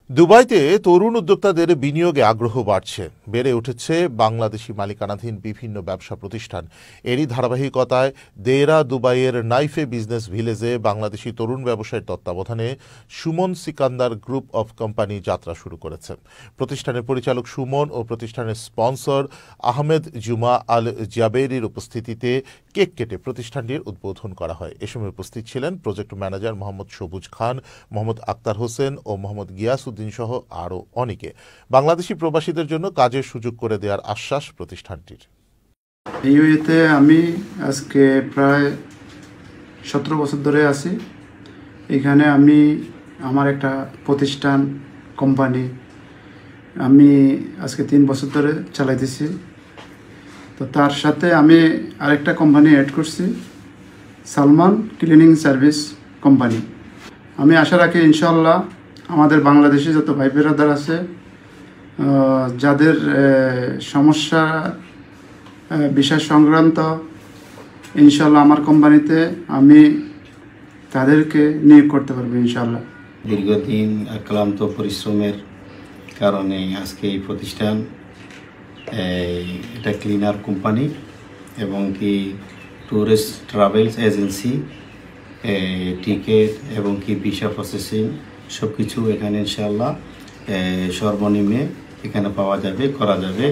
দুবাইতে তরুণ উদ্যোক্তাদের বিনিয়োগে আগ্রহ বাড়ছে। বেড়ে উঠেছে বাংলাদেশি মালিকানাধীন বিভিন্ন ব্যবসা প্রতিষ্ঠান। এরই ধারাবাহিকতায় দেরা দুবাইয়ের নাইফে বিজনেস ভিলেজে বাংলাদেশি তরুণ ব্যবসায়ীর তত্ত্বাবধানে Suman Sikandar group of company যাত্রা শুরু করেছে। প্রতিষ্ঠানের পরিচালক সুমন ও প্রতিষ্ঠানের স্পন্সর আহমেদ জুমা আল জাবেরির উপস্থিতিতে কেক কেটে প্রতিষ্ঠানটির উদ্বোধন করা হয়। এ সময় উপস্থিত ছিলেন প্রজেক্ট ম্যানেজার মোহাম্মদ সবুজ খান, মোহাম্মদ আক্তার হোসেন ও মোহাম্মদ গিয়াসউদ্দিন সহ আরও অনেকে। বাংলাদেশি প্রবাসীদের জন্য কাজের সুযোগ করে দেওয়ার আশ্বাস প্রতিষ্ঠানটির। ইউএতে আমি আজকে প্রায় 17 বছর ধরে আছি। এখানে আমি আমার একটা প্রতিষ্ঠান কোম্পানি আমি আজকে 3 বছর ধরে চালাইতেছি। তো তার সাথে আমি আরেকটা কোম্পানি অ্যাড করছি, সালমান ক্লিনিং সার্ভিস কোম্পানি। আমি আশা রাখি ইনশাল্লাহ আমাদের বাংলাদেশি যত ভাই বেরাদার আছে যাদের সমস্যা বিষয় সংক্রান্ত, ইনশাল্লাহ আমার কোম্পানিতে আমি তাদেরকে নিয়োগ করতে পারবো ইনশাল্লাহ। দীর্ঘদিন ক্লান্ত পরিশ্রমের কারণে আজকে এই প্রতিষ্ঠান, এটা ক্লিনার কোম্পানি এবং কি ট্যুরিস্ট ট্রাভেলস এজেন্সি, টিকিট এবং কি ভিসা প্রসেসিং সব কিছু এখানে ইনশাআল্লাহ সর্বনিম্নে এখানে পাওয়া যাবে, করা যাবে।